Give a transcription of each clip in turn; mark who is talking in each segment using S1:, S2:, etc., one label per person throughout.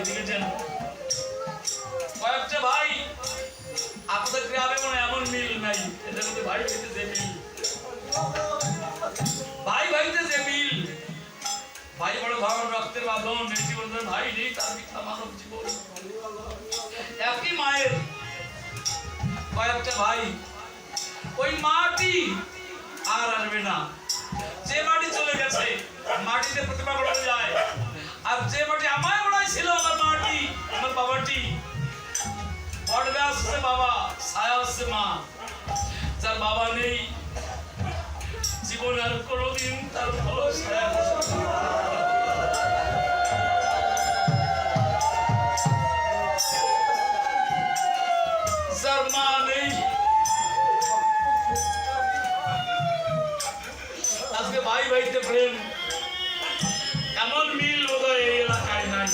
S1: দেখেছেন কয়েকটা ভাই আপনাদের গ্রামে মনে এমন মিল নাই, এদের মধ্যে ভাই ভাইতে যে মিল, ভাই ভাইতে যে মিল, ভাই বড় ভাঙন রক্তের বাঁধন, জীবনের ভাই নেই তার মিথ্যা মানব জীবন। একই মায়ের কয়েকটা ভাই, ওই মাটি আর আসবে না। যে মাটি চলে গেছে মাটিতে প্রতিমা গড়ানো যায়, আর যে মাটি আমায় গড়াই ছিল আমার মাটি, আমার বাবাটি, বটগাছ হচ্ছে বাবা, ছায়া হচ্ছে মা। যার বাবা নেই জীবন আর কোনোদিন তার ভালো ছায়া, যার মা নেই। আজকে ভাই ভাইতে প্রেম এমন মিল বোধহয় এই এলাকায় নাই।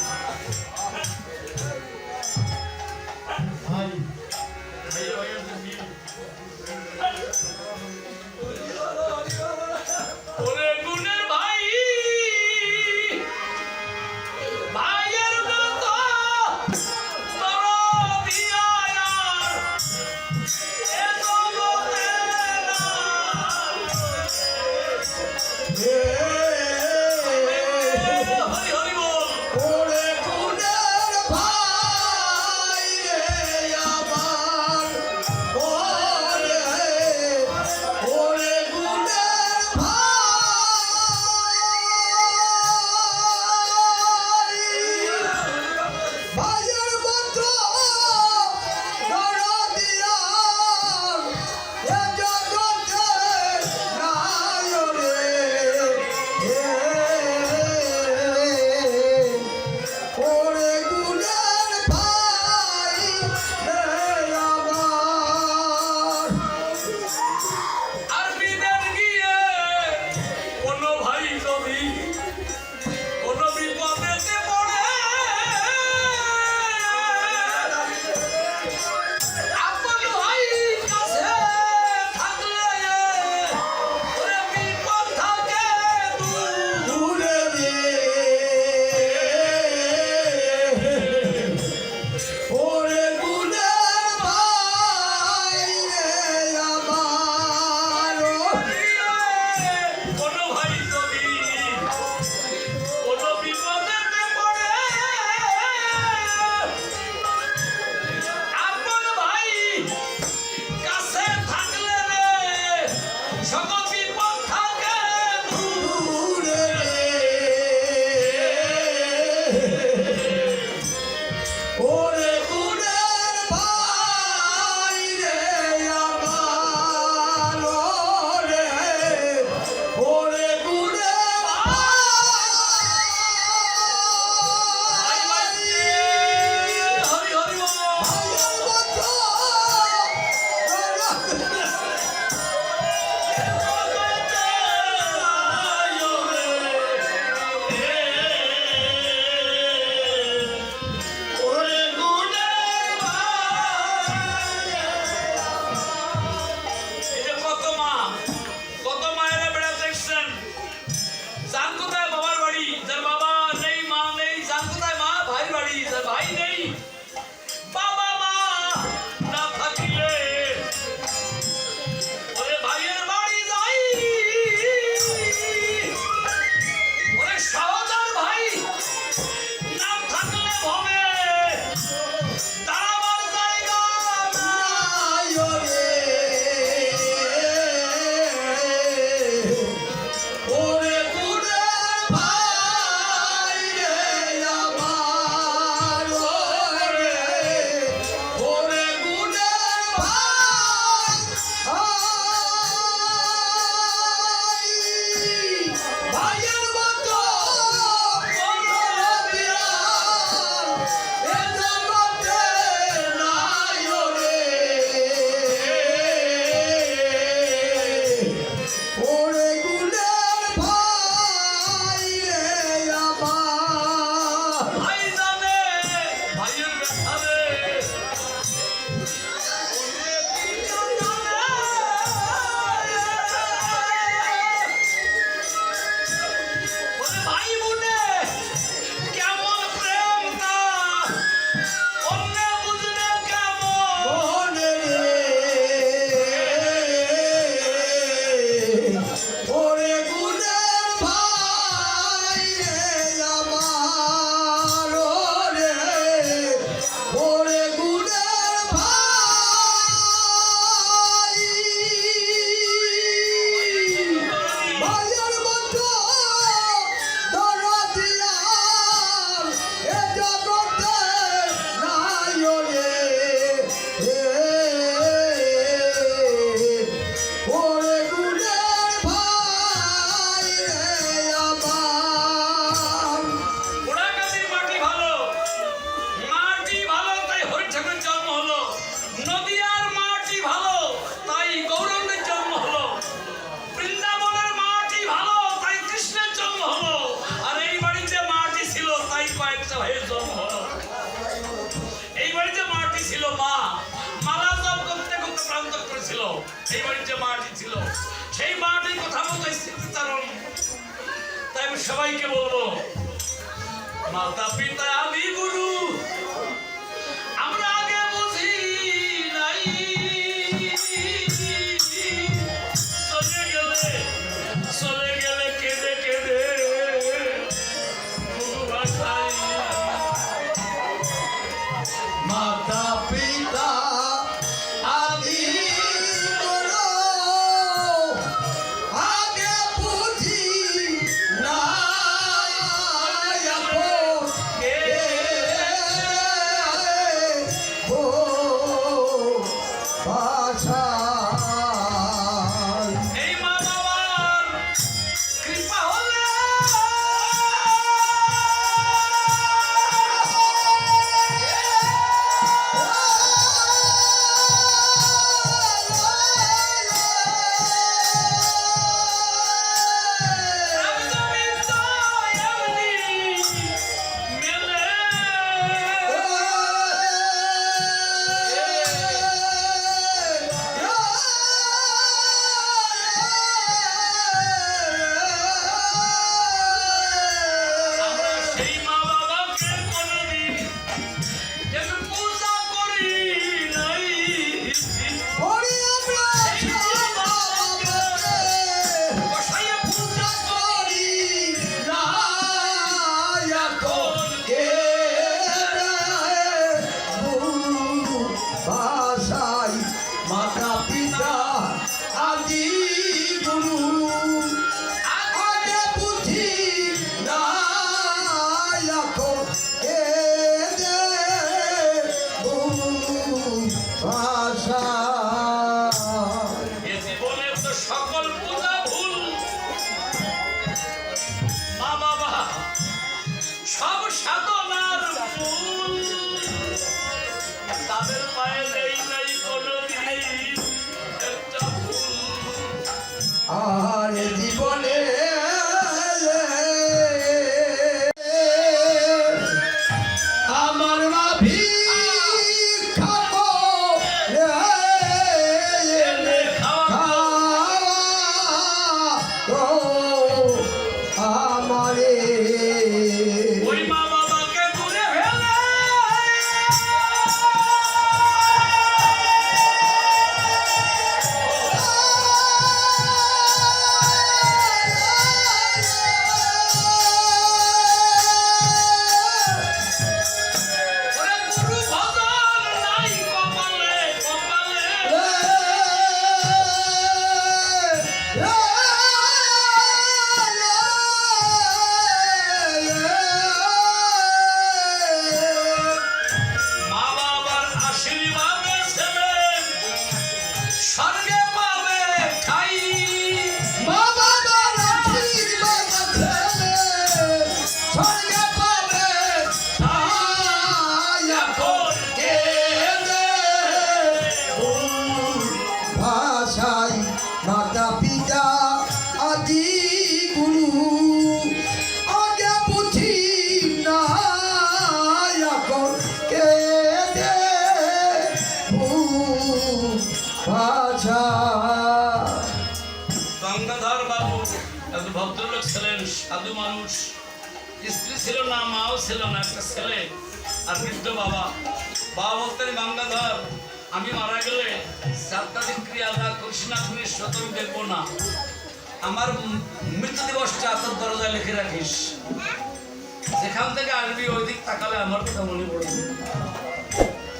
S1: ভাই ভাই ভাইয়ের যে মিল, ওরে গুণের ভাই এই বাড়ির যে মাটি ছিল সেই মাটির কথা মতো স্মৃতিচারণ। তাই আমি সবাইকে বলবো, মাতা পিতা আদি গুরু আমরা আগে বুঝি নাই, চলে গেলে কেঁদে কেঁদে
S2: মাতা পিতা আদি গুরু আগে বুঝি না ভাষা
S1: এই মা বাবার কৃপা হলে
S2: মাতা পিতা আদি গুরু আগে বুঝি না এখন ভাষা
S1: জীবনের তো সকল পূজা ভুল, মা বাবা সব সাধনার মূল, তাদের পায়ে নেই নাই কোনো দিন একটা ভুল।
S2: আর জীবনে আমার ভাবি খাবো আমারে
S1: ওই মা বাবাকে দূরে ফেলে ওরে গুরু ভজন নাই কপালে কপালে, মা বাবার আশীর্বাদে ছেলে স্বর্গে পাবে ঠাই।
S2: স্বর্গে পাবে
S1: এখন
S2: ভাষাই মাতা পিতা আদি গুরু আগে বুঝি না এখন কেঁদে ভাষা
S1: গঙ্গাধর বাবু এক ভদ্রলোক ছিলেন, সাধু মানুষ, স্ত্রী ছিল না, মাও ছিল না, একটা ছেলে আর বৃদ্ধ বাবা। বাবা বলতেন, গঙ্গাধর আমি মারা গেলে সাপ্তাহিক ক্রিয়া না করিস না, করিস সতর্ক দেখবো না, আমার মৃত্যু দিবসটা তোর দরজায় লিখে রাখিস, যেখান থেকে আসবি ওই দিক তাকালে আমার কথা মনে পড়বে।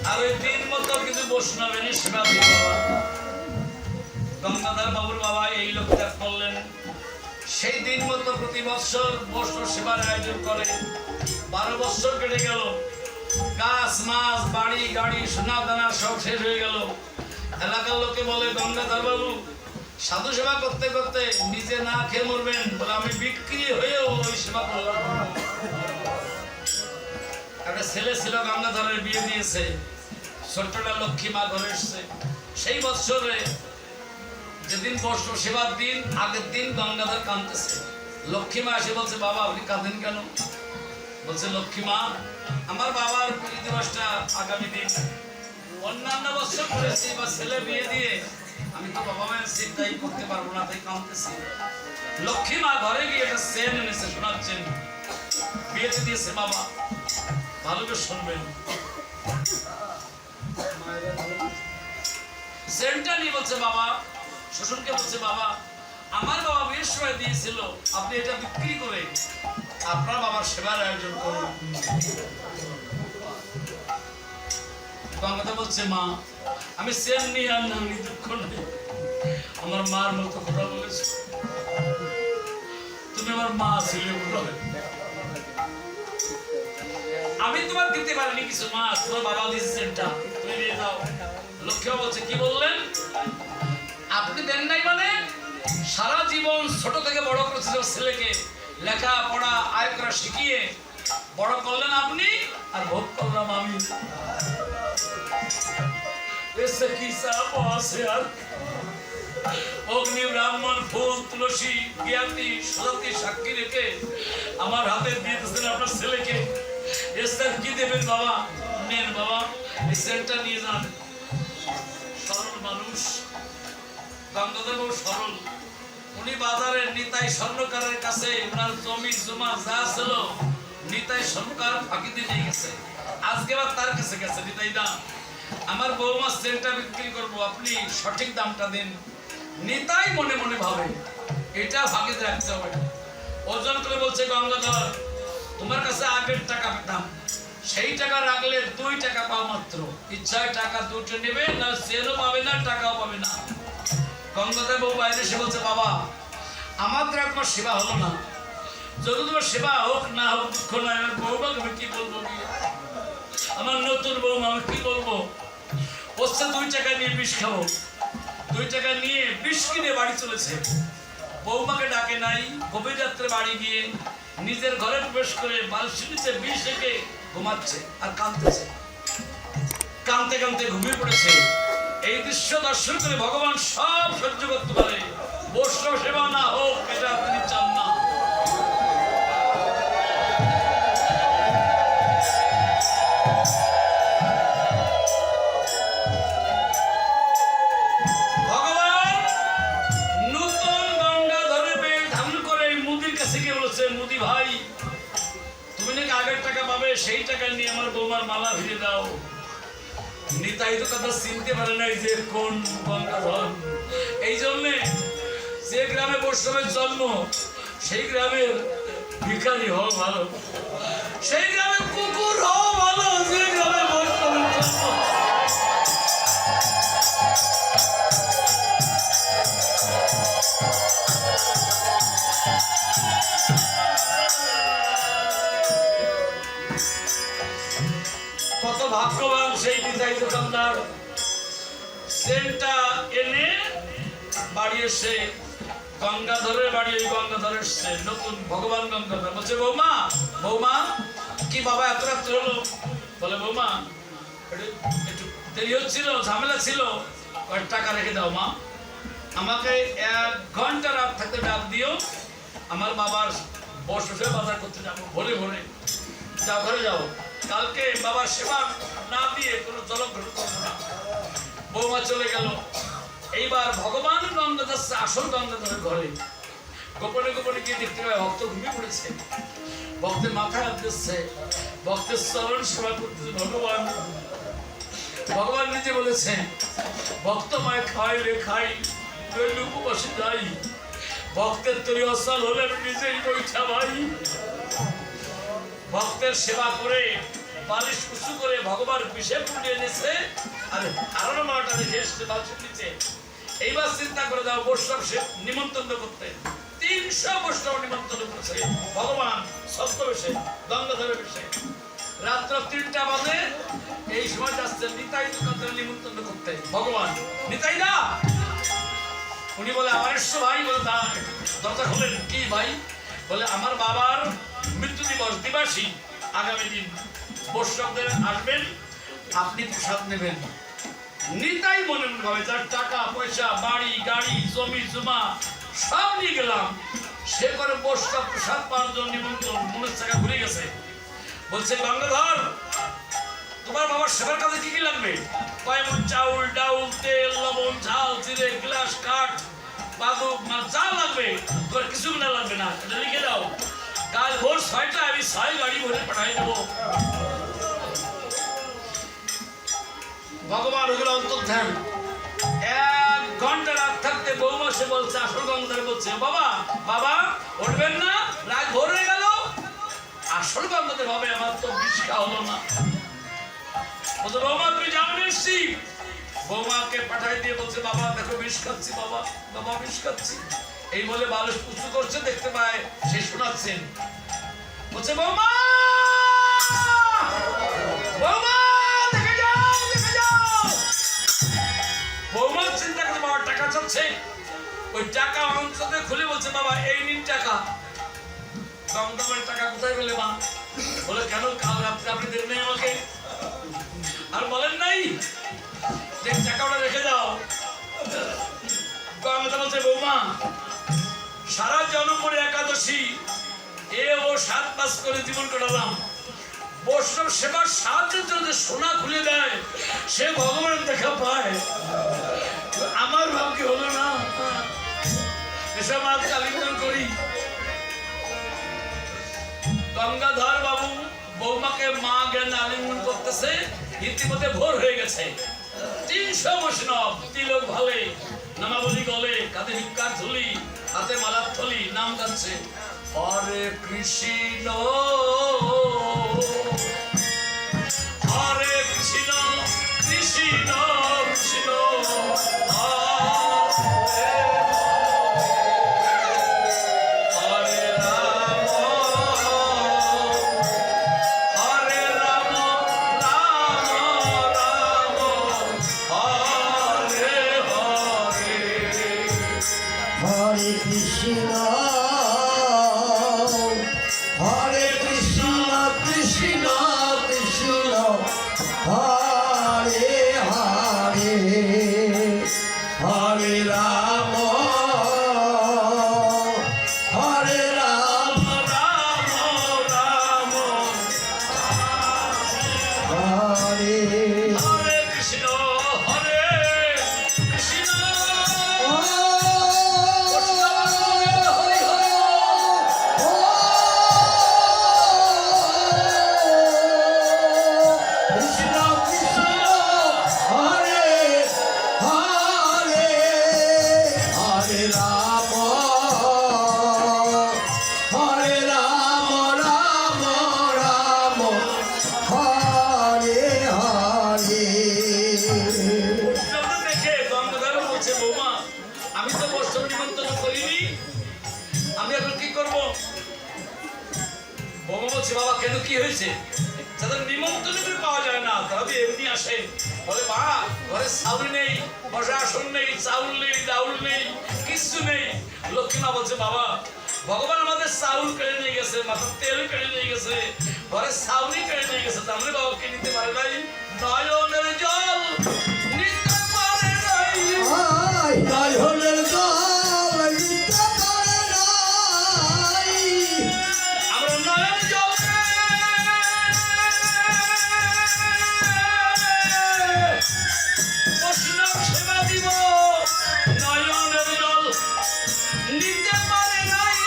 S1: আর ওই দিন মতো কিন্তু বৈষ্ণবেরই সেবা দিয়ে বাবা। গঙ্গাধর বাবুর বাবা এই লোক ত্যাগ করলেন, সেই দিন মতো প্রতি বছর বৈষ্ণব সেবার আয়োজন করে। 12 বছর কেটে গেল, গাছ মাছ বাড়ি গাড়ি সোনা দানা সব শেষ হয়ে গেল। এলাকার লোকে বলে, গঙ্গাধর বাবু সাধু সেবা করতে করতে নিজে না খেয়ে মরবেন, বলে আমি বিক্রি হয়েও ওই সেবা করলাম। একটা ছেলে ছিল, গঙ্গাধরের বিয়ে দিয়েছে, ছোট্টটা লক্ষ্মী মা ঘরে এসছে। সেই বছরে যেদিন বৈষ্ণব সেবার দিন, আগের দিন গঙ্গাধর কাঁদতেছে। লক্ষ্মী মা এসে বলছে, বাবা আপনি কাঁদেন কেন? বলছে, লক্ষ্মী মা আমার বাবার মৃত্যু দিবসটা আগামী দিন, অন্যান্য বছর করেছি বা ছেলে বিয়ে দিয়ে আমি তো বাবা মায়ের চিন্তাই করতে পারবো না, তাই কাঁদতেছি। লক্ষ্মী মা ঘরে গিয়ে একটা চেন এনেছে, সোনার চেন বিয়েতে দিয়েছে। বাবা ভালো করে শুনবেন, চেনটা নিয়ে বলছে বাবা, শ্বশুরকে বলছে বাবা, আমার বাবা বিয়ের সময় দিয়েছিল, আপনি এটা বিক্রি করে আপনার বাবার সেবার আয়োজন করুন। গঙ্গাধর বলছে মা, আমি চেন নিয়ে আর না নি, দুঃখ নেই, আমার মার মতো কথা বলেছে, তুমি আমার মা ছিলে, আমি তোমার দিতে পারিনি কিছু মা, তোমার বাবা দিয়েছে চেনটা, তুমি নিয়ে যাও। লক্ষ্মী বলছে কি বললেন আপনি দেন নাই? মানে সারা জীবন ছোট থেকে বড় করেছিল ছেলেকে, লেখা পড়া আয় করা শিখিয়ে বড় করলেন আপনি, আর ভোগ করলাম আমি। এসে কি চাপ আছে আর? অগ্নি, ব্রাহ্মণ, ফুল, তুলসী, জ্ঞাতি, সদাতি সাক্ষী রেখে আমার হাতে দিয়ে দিয়েছেন আপনার ছেলেকে। এসে কি দেবেন বাবা? নেন বাবা, এই সেন্টটা নিয়ে যান। সরল মানুষ, গঙ্গাধর বাবু সরল। উনি বাজারের নিতাই স্বর্ণকারের কাছে ওনার জমি জমা যা ছিল নিতাই স্বর্ণকার ফাঁকি দিয়ে নিয়ে গেছে। আজকে আবার তার কাছে গেছে নিতাই দা, আমার বৌমা সেন্টটা বিক্রি করবো, আপনি সঠিক দামটা দিন। নিতাই মনে মনে ভাবে এটা ফাঁকিতে রাখতে হবে। ওজন করে বলছে গঙ্গাধর, তোমার কাছে আগের টাকা পেতাম, সেই টাকা রাখলে 2 টাকা পাও মাত্র, ইচ্ছায় টাকা দুটো নেবে না, সেলও পাবে না, টাকাও পাবে না। গঙ্গাধর বাবু বাইরে এসে বলছে বাবা, আমার দ্বারা তোমার সেবা হলো না, যদি তোমার সেবা হোক না হোক দুঃখ নয়, আমার বৌমাকে আমি কি বলবো, আমার নতুন বৌমা আমি কি বলবো? বলছে 2 টাকা নিয়ে বিষ খাবো। 2 টাকা নিয়ে বিষ কিনে বাড়ি চলেছে। বৌমাকে ডাকে নাই, গভীর রাত্রে বাড়ি গিয়ে নিজের ঘরে প্রবেশ করে বালসি নিচে বিষ রেখে ঘুমাচ্ছে আর কাঁদতেছে, কাঁদতে কাঁদতে ঘুমিয়ে পড়েছে। এই দৃশ্য দর্শন করে ভগবান সব সহ্য করতে পারে, বৈষ্ণব সেবা না হোক এটা তিনি চান না। ভগবান নূতন গঙ্গাধরের বেশ ধারণ করে মুদির কাছে গিয়ে বলেছে, মুদি ভাই তুমি নাকি আগের টাকা পাবে, সেই টাকা নিয়ে আমার বৌমার মালা ভিড়ে দাও। নিতাই তো কথা চিনতে পারে নাই যে কোন গঙ্গাধর। এই জন্যে যে গ্রামে বৈষ্ণবের জন্ম সেই গ্রামের ভিখারি হওয়া ভালো, সেই গ্রামে কুকুর হওয়া ভালো, যে গ্রামে বৈষ্ণবের জন্ম। কত ভাগ্যবান সেই নিতাই দোকানদার, সেন্টটা এনে বাড়ি এসে গঙ্গাধরের বাড়ি, ওই গঙ্গাধরের নতুন ভগবান গঙ্গাধর বলছে বৌমা, বৌমা কি বাবা এত রাত্রে হলো? বলে বৌমা একটু দেরি হচ্ছিল, ঝামেলা ছিল, টাকা রেখে দাও মা, আমাকে 1 ঘন্টা রাত থাকতে ডাক দিও, আমার বাবার বসে বাজার করতে যাবো ভোরে ভোরে, যাও ঘরে যাও, কালকে বাবার সেবা না দিয়ে কোনো জলগ্রহণ করবো না। বৌমা চলে গেল। এইবার ভগবান গঙ্গাধর আসল গঙ্গাধরের ঘরে গোপনে গোপনে গিয়ে দেখতে পায় ভক্ত ঘুমিয়ে পড়েছে, ভক্তের মাথায় হাত দিচ্ছে, ভক্তের চরণ সেবা করতেছে। ভগবান ভগবান নিজে বলেছে, ভক্ত মায় খাইলে খাই, নইলে উপবাসে যাই, ভক্তের তরি অসল হলে আমি নিজেই বৈঠা ভাই। ভক্তের সেবা করে বালিশ উঁচু করে ভগবান বিষে পুড়িয়ে এনেছে, আর 11:30 দেখে এসছে বালিশের নিচে। এইবার চিন্তা করে দাও, বৈষ্ণব সে নিমন্ত্রণ করতে 300 বৈষ্ণব নিমন্ত্রণ করেছে ভগবান ছদ্মবেশে, গঙ্গাধরের বেশে। রাত্র 3টা বাজে, এই সময় যাচ্ছে নিতাই দোকানদার নিমন্ত্রণ করতে ভগবান। নিতাই দা, উনি বলে আমার এসছো ভাই, বলে তা দরজা খোলেন। কি ভাই? বলে আমার বাবার মৃত্যু দিবস, দিবাসী আগামী দিন, বৈষ্ণবদের আসবেন, আপনি প্রসাদ নেবেন। নিতাই মনে মনে ভাবে যার টাকা পয়সা বাড়ি গাড়ি জমি জমা সব নিয়ে গেলাম, সে করে বৈষ্ণব প্রসাদ পাওয়ার জন্য নিমন্ত্রণ, মনের টাকা ঘুরে গেছে। বলছে গঙ্গাধর, তোমার বাবার সেবার কাজে কি কি লাগবে? কয়েকমন চাউল ডাউল তেল লবণ ঝাল জিরে গ্লাস কাঠ বাদুক মাছ যা লাগবে তোর কিছু না লাগবে না, এটা লিখে দাও। কাল ভোর 6টায় আমি 6 গাড়ি ভরে পাঠাই দেবো। ভগবান ওগুলো অন্তর্ধান। 1 ঘন্টা রাত থাকতে বৌমা সে বলছে, আসল গঙ্গাধর বলছে, বাবা বাবা উঠবেন না, রাত ভোর হয়ে গেল। আসল গঙ্গাধর ভাবে আমার তো বিষ্কা হলো না। বলছে বৌমা তুমি যাও এসছি। বৌমাকে পাঠাই দিয়ে বলছে, বাবা দেখো বিষ খাচ্ছি, বাবা বাবা বিষ খাচ্ছি। এই বলে বালুস পুস্তু করছে, দেখতে পায় সে শোনাচ্ছেন। বলছে বৌমা বৌমা দেখে যাও দেখে যাও। বৌমা চিন্তা করে বাবা টাকা চাচ্ছে, ওই টাকা অন্তত খুলে বলছে, বাবা এই নিন টাকা। কম দামের টাকা কোথায় পেলে মা? বলে কেন কাল রাত্রে আপনি দেন নাই আমাকে? আর বলেন নাই যে টাকাটা রেখে দাও। গঙ্গা বলছে, বৌমা সারা জনমরে একাদশী এ ও 7 মাস করে জীবন কাটালাম। বৈষ্ণব সেবার সাহায্যের জন্য সোনা খুলে দেয়, সে ভগবান দেখা পায়। আমার ভাবকে হলো না, এসব আজ আলিঙ্গন করি। গঙ্গাধর বাবু বৌমাকে মা জ্ঞান আলিঙ্গন করতেছে। ইতিমধ্যে ভোর হয়ে গেছে। 300 বৈষ্ণব তিলক ভালে নামাবলী গলে, কাঁধে ভিক্ষার ঝুলি, হাতে মালার থলি, নাম গাচ্ছে হরে কৃষ্ণ হরে কৃষ্ণ কৃষ্ণ কৃষ্ণ হরে রাম হরে রাম রাম রাম হরে হরে।
S2: হরে কৃষ্ণ হরে কৃষ্ণ কৃষ্ণ কৃষ্ণ হরে হরে হরে রাম হরে রাম
S1: রাম রাম
S2: হরে
S1: হরে কৃষ্ণ হরে কৃষ্ণ বৈষ্ণবদের দেখে গঙ্গাধর বলছে, বৌমা আমি তো বৈষ্ণব নিমন্ত্রণ করিনি, আমি এখন কি করব? বৌমা বলছে, বাবা কেন কি হয়েছে? যাদের নিমন্ত্রণ করে পাওয়া যায় না তারা তো এমনি আসে। বলে মা ঘরে চাউল নেই, বসে আসন নেই, চাউল নেই, ডাউল নেই, কিছু নেই। লক্ষ্মী মা বলছে, বাবা ভগবান আমাদের চাউল কেড়ে নিয়ে গেছে, মাথার তেল কেড়ে নিয়ে গেছে, ঘরে চাউলই কেড়ে নিয়ে গেছে, তাহলে বাবাকে নিতে পারে নাই। নয়নের জল নিতে পারে নাই। আমরা নয়ন জল বৈষ্ণব সেবা দিব, নয়নের জল নিতে পারে নাই।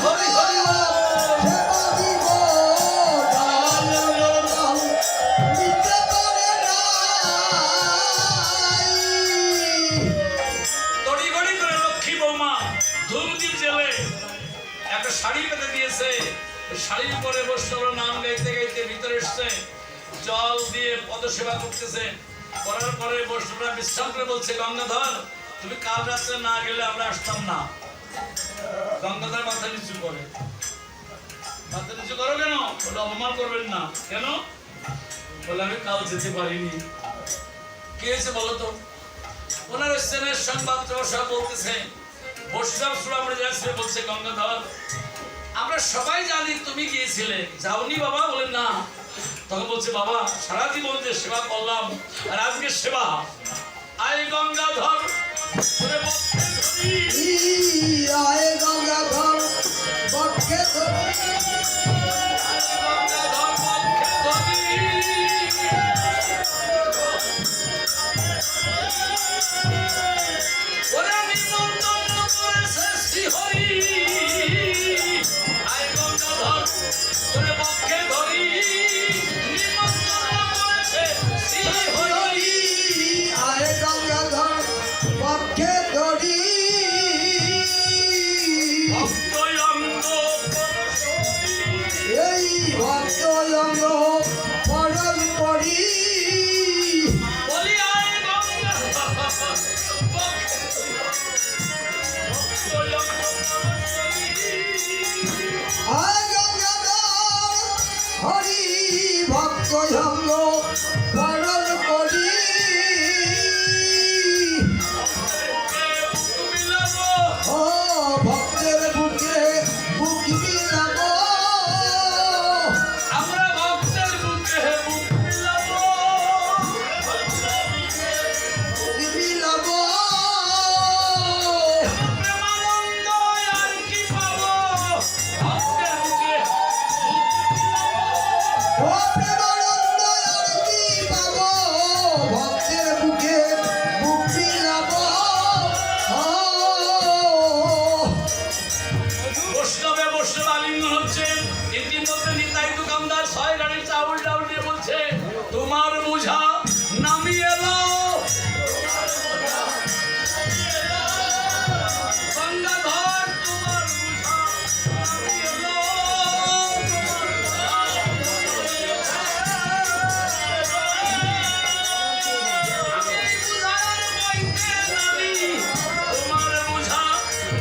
S1: হরি হরি তড়িঘড়ি করে লক্ষ্মী বৌমা ধূমদীপ জেলে একটা শাড়ি পেতে দিয়েছে। শাড়ির উপরে বৈষ্ণব নাম গাইতে গাইতে ভিতরে এসছে, জল দিয়ে পদসেবা করতেছে। করার পরে বৈষ্ণবরা বিশ্রাম করে বলছে, গঙ্গাধর তুমি কাল রাত্রে না গেলে আমরা আসতাম না। গঙ্গাধর মাথা নিচু করে। মাথা নিচু করো কেন? বলে অপমান করবেন না। কেন? বলে আমি কাল যেতে পারিনি। কি হয়েছে বলো তো? ওনার স্থানের সংবাদ সব বলতেছে, বৈষ্ণব চূড়ামণি যাচ্ছে, বলছে গঙ্গাধর আমরা সবাই জানি তুমি গিয়েছিলে, যাওনি বাবা? বলে না। তখন বলছে, বাবা সারা জীবন যে সেবা করলাম আর আজকে সেবা, আয় গঙ্গাধর
S2: আয় গঙ্গাধর বটকে আরে গঙ্গাধর পক্ষে ধরি এই ভক্ত অঙ্গ পরল পড়ি আয় গঙ্গাধর হরি ভক্ত অঙ্গ পরল পড়ি ও ভক্তের বুকে বুক বিলাবো
S1: আমরা ভক্তের বুকে বুক মিলাবো
S2: বুক বিলাবো
S1: প্রেমানন্দ আর কি পাবো ভক্তের বুকে
S2: ও প্রেমানন্দ আর কি পাবো ভক্তের বুকে বুক বিলাবো ও
S1: বৈষ্ণবে বৈষ্ণব আলিঙ্গন হচ্ছে ইতিমধ্যে নিতাই দোকানদার 6 গাড়ির চাউল ডাউল দিয়ে বলছে তোমার বোঝা নামিয়ে এলো গঙ্গাধর তোমার বোঝা নামিয়ে এলো তোমার বোঝা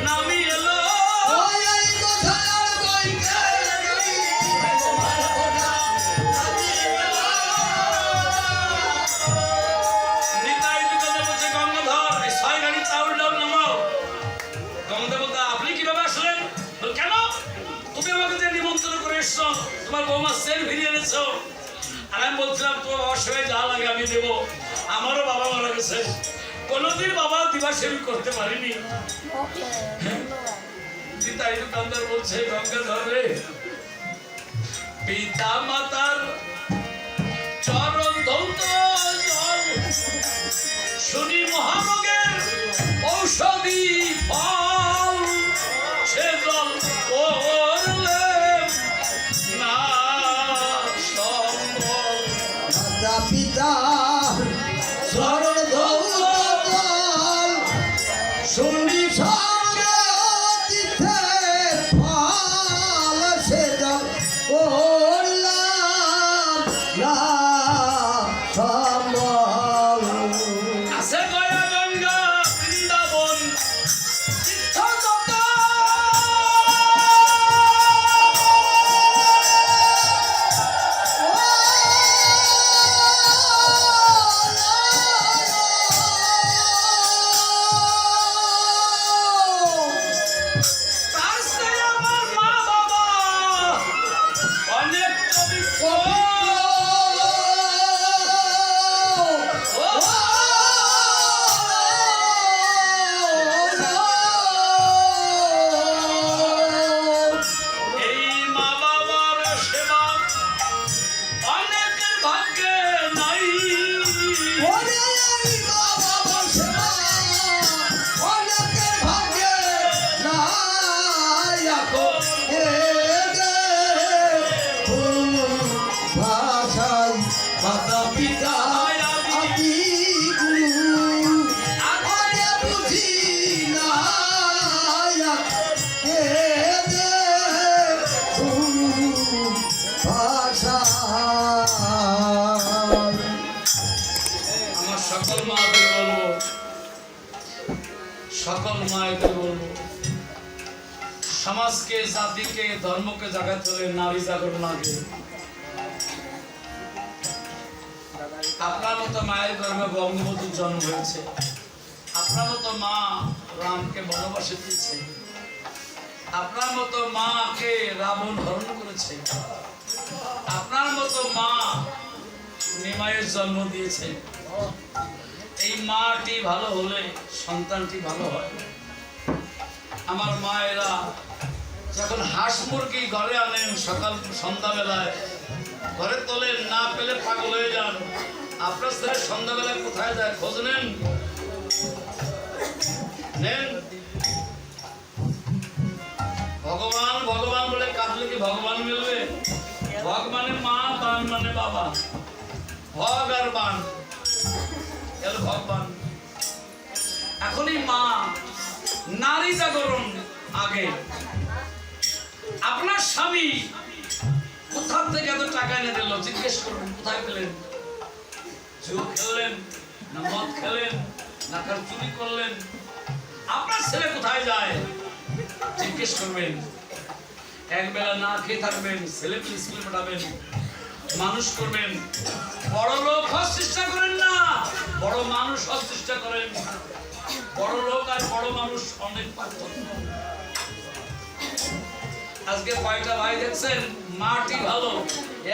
S1: নামিয়ে এলো
S2: ওই এই কথার বইতে
S1: নিতাই দোকানে বলছে গঙ্গাধর এই 6 গাড়ি চাউল ডাউল নামাও গঙ্গাধর বলতে আপনি কিভাবে আসলেন বল, কেন তুমি আমাকে যে নিমন্ত্রণ করে এসছো তোমার বৌমা সেল ফিরিয়ে এনেছো আর আমি বলছিলাম তোমার অসহায় যা লাগে আমি দেবো আমারও বাবা মারা গেছে কোনোদিন বাবা দিবা সেবি করতে পারিনি নিতাই দোকানদার বলছে গঙ্গাধর রে পিতা মাতার চরণ ধৌত জল শুনি মহারোগের ঔষধি ফল সে জল করলে না সম্ভব
S2: মাতা পিতা শরণ ধৌত শুনি সঙ্গে অতিথের ফল সে জল করলাম না সম্বল
S1: আছে গয়া গঙ্গা বৃন্দাবন তীর্থ যত তার সে আমার মা বাবা অনেক পবিত্র এই মা বাবার সেবা অনেকের ভাগ্যে নাই
S2: মাতা পিতা আদি গুরু আগে বুঝি না ভাষা
S1: আমার সকল মাদের বলবো সকল মায়েদের বলবো সমাজকে জাতিকে ধর্মকে জাগাতে হলে নারী জাগরণ আগে আপনার মতো মায়ের গর্ভে বঙ্গবন্ধুর জন্ম হয়েছে আপনার মতো মা রামকে বনবাসে দিয়েছে আপনার মতো মাকে রাবণ হরণ করেছে আপনার মতো মা নিমাইয়ের জন্ম দিয়েছে এই মাটি ভালো হলে সন্তানটি ভালো হয় আমার মায়েরা যখন হাঁস মুরগি ঘরে আনেন সকাল সন্ধ্যাবেলায় ঘরে তোলেন, না পেলে পাগল হয়ে যান। আপনার ছেলে সন্ধ্যাবেলায় কোথায় যায় খোঁজ নেন? নেন? ভগবান ভগবান বলে কাঁদলে কি ভগবান মিলবে? ভগ মানে মা, বান মানে বাবা। ভগ আর বান এল ভগবান। এখনই মা নারী জাগরণ আগে। আপনার স্বামী কোথা থেকে এত টাকা এনে দিল জিজ্ঞেস করুন, কোথায় পেলেন? জুয়া খেললেন না মদ খেলেন না কার চুরি করলেন? আপনার ছেলে কোথায় যায় জিজ্ঞেস করবেন। এক বেলা না খেয়ে থাকবেন, ছেলেকে স্কুলে পাঠাবেন, মানুষ করবেন। বড় লোক হওয়ার চেষ্টা করেন না, বড় মানুষ হওয়ার চেষ্টা করেন। বড় লোক আর বড় মানুষ অনেক পার্থক্য। আজকে কয়টা ভাই দেখছেন মাটি ভালো,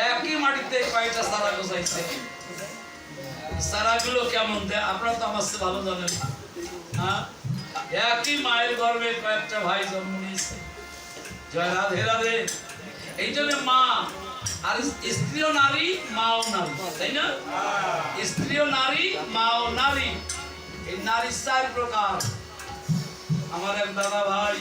S1: একই মাটিতে কয়টা চারা গোছাইছে। চারাগুলো কেমন দেয় আপনারা তো আমার চেয়ে ভালো জানেন। হ্যাঁ, একই মায়ের গর্ভে কয়েকটা ভাই জন্ম নিয়েছে। জয় রাধে রাধে। এই জন্য মা আর স্ত্রীও নারী, মাও নারী, তাই না? স্ত্রীও নারী, মাও নারী। এই নারী 4 প্রকার। আমার এক দাদা ভাই